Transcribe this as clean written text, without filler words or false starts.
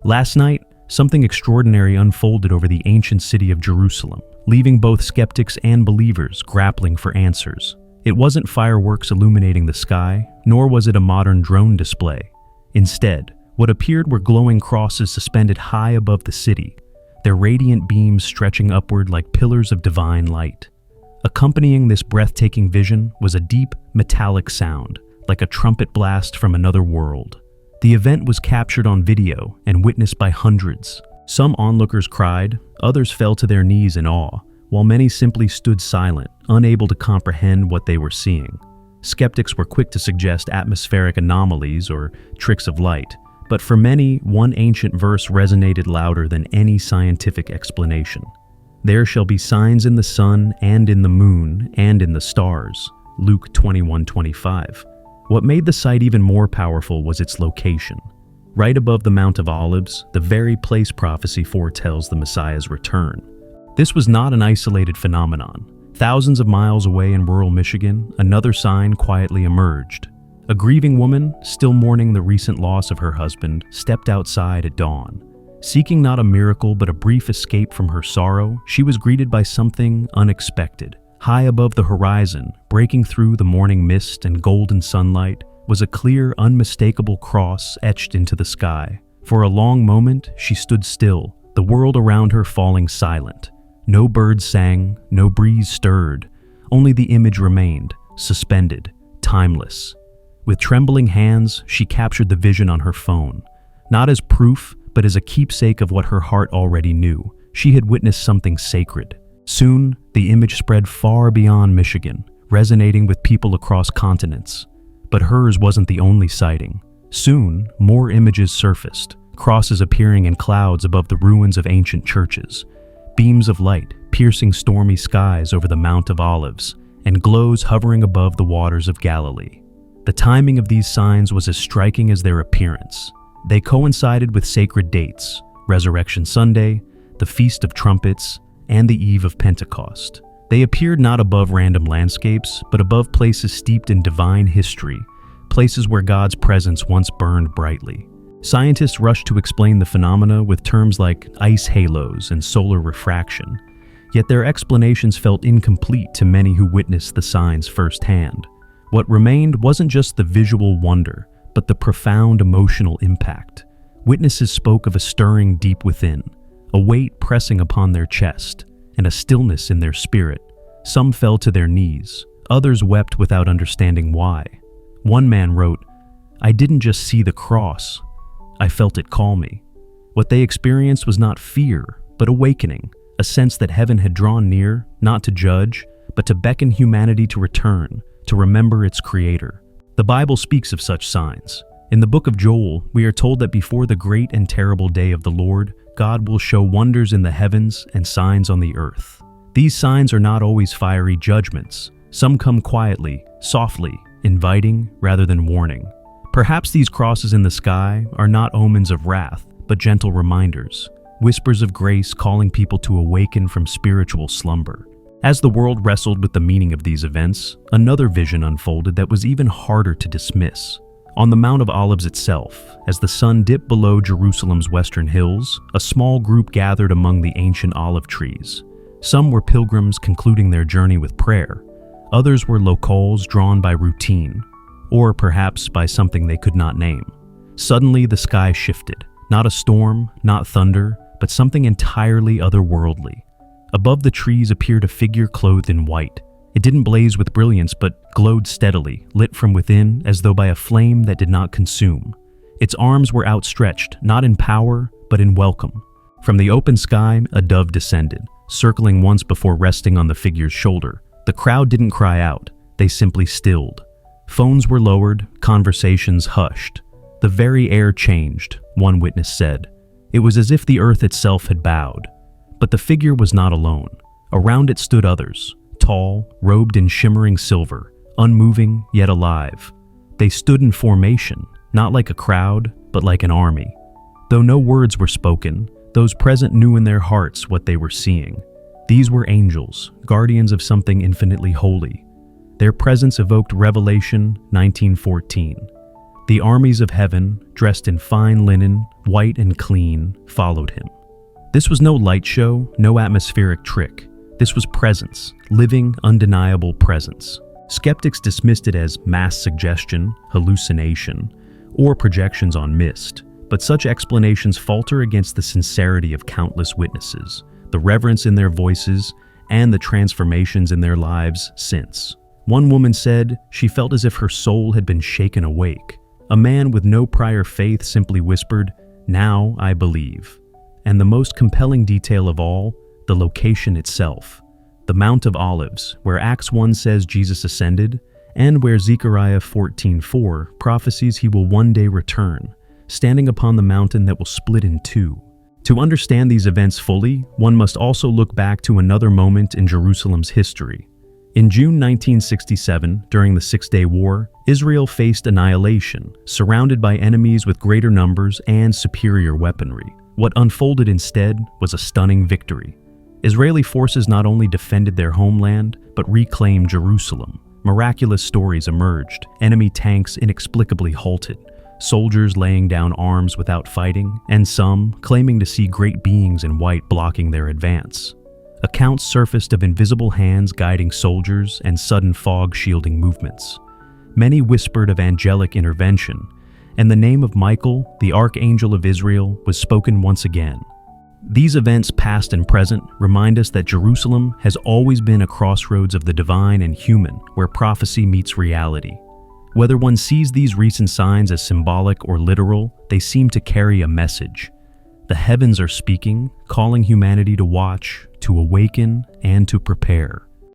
Last night, something extraordinary unfolded over the ancient city of Jerusalem, leaving both skeptics and believers grappling for answers. It wasn't fireworks illuminating the sky, nor was it a modern drone display. Instead, what appeared were glowing crosses suspended high above the city, their radiant beams stretching upward like pillars of divine light. Accompanying this breathtaking vision was a deep, metallic sound, like a trumpet blast from another world. The event was captured on video and witnessed by hundreds. Some onlookers cried, others fell to their knees in awe, while many simply stood silent, unable to comprehend what they were seeing. Skeptics were quick to suggest atmospheric anomalies or tricks of light, but for many, one ancient verse resonated louder than any scientific explanation. "There shall be signs in the sun and in the moon and in the stars." Luke 21:25. What made the sight even more powerful was its location. Right above the Mount of Olives, the very place prophecy foretells the Messiah's return. This was not an isolated phenomenon. Thousands of miles away in rural Michigan, another sign quietly emerged. A grieving woman, still mourning the recent loss of her husband, stepped outside at dawn. Seeking not a miracle but a brief escape from her sorrow, she was greeted by something unexpected. High above the horizon, breaking through the morning mist and golden sunlight, was a clear, unmistakable cross etched into the sky. For a long moment, she stood still, the world around her falling silent. No birds sang, no breeze stirred. Only the image remained, suspended, timeless. With trembling hands, she captured the vision on her phone. Not as proof, but as a keepsake of what her heart already knew. She had witnessed something sacred. Soon, the image spread far beyond Michigan, resonating with people across continents. But hers wasn't the only sighting. Soon, more images surfaced, crosses appearing in clouds above the ruins of ancient churches, beams of light piercing stormy skies over the Mount of Olives, and glows hovering above the waters of Galilee. The timing of these signs was as striking as their appearance. They coincided with sacred dates, Resurrection Sunday, the Feast of Trumpets, and the eve of Pentecost. They appeared not above random landscapes, but above places steeped in divine history, places where God's presence once burned brightly. Scientists rushed to explain the phenomena with terms like ice halos and solar refraction, yet their explanations felt incomplete to many who witnessed the signs firsthand. What remained wasn't just the visual wonder, but the profound emotional impact. Witnesses spoke of a stirring deep within, a weight pressing upon their chest, and a stillness in their spirit. Some fell to their knees, others wept without understanding why. One man wrote, "I didn't just see the cross, I felt it call me." What they experienced was not fear, but awakening, a sense that heaven had drawn near, not to judge, but to beckon humanity to return, to remember its creator. The Bible speaks of such signs. In the book of Joel, we are told that before the great and terrible day of the Lord, God will show wonders in the heavens and signs on the earth. These signs are not always fiery judgments. Some come quietly, softly, inviting rather than warning. Perhaps these crosses in the sky are not omens of wrath, but gentle reminders, whispers of grace calling people to awaken from spiritual slumber. As the world wrestled with the meaning of these events, another vision unfolded that was even harder to dismiss. On the Mount of Olives itself, as the sun dipped below Jerusalem's western hills, a small group gathered among the ancient olive trees. Some were pilgrims concluding their journey with prayer. Others were locals drawn by routine, or perhaps by something they could not name. Suddenly, the sky shifted. Not a storm, not thunder, but something entirely otherworldly. Above the trees appeared a figure clothed in white. It didn't blaze with brilliance, but glowed steadily, lit from within as though by a flame that did not consume. Its arms were outstretched, not in power, but in welcome. From the open sky, a dove descended, circling once before resting on the figure's shoulder. The crowd didn't cry out, they simply stilled. Phones were lowered, conversations hushed. The very air changed, one witness said. It was as if the earth itself had bowed. But the figure was not alone. Around it stood others, tall, robed in shimmering silver, unmoving yet alive. They stood in formation, not like a crowd, but like an army. Though no words were spoken, those present knew in their hearts what they were seeing. These were angels, guardians of something infinitely holy. Their presence evoked Revelation 19:14. The armies of heaven, dressed in fine linen, white and clean, followed him. This was no light show, no atmospheric trick. This was presence, living, undeniable presence. Skeptics dismissed it as mass suggestion, hallucination, or projections on mist, but such explanations falter against the sincerity of countless witnesses, the reverence in their voices, and the transformations in their lives since. One woman said she felt as if her soul had been shaken awake. A man with no prior faith simply whispered, "Now I believe." And the most compelling detail of all, the location itself. The Mount of Olives, where Acts 1 says Jesus ascended, and where Zechariah 14:4 prophesies he will one day return, standing upon the mountain that will split in two. To understand these events fully, one must also look back to another moment in Jerusalem's history. In June 1967, during the Six-Day War, Israel faced annihilation, surrounded by enemies with greater numbers and superior weaponry. What unfolded instead was a stunning victory. Israeli forces not only defended their homeland, but reclaimed Jerusalem. Miraculous stories emerged, enemy tanks inexplicably halted, soldiers laying down arms without fighting, and some claiming to see great beings in white blocking their advance. Accounts surfaced of invisible hands guiding soldiers and sudden fog shielding movements. Many whispered of angelic intervention, and the name of Michael, the Archangel of Israel, was spoken once again. These events, past and present, remind us that Jerusalem has always been a crossroads of the divine and human, where prophecy meets reality. Whether one sees these recent signs as symbolic or literal, they seem to carry a message. The heavens are speaking, calling humanity to watch, to awaken, and to prepare.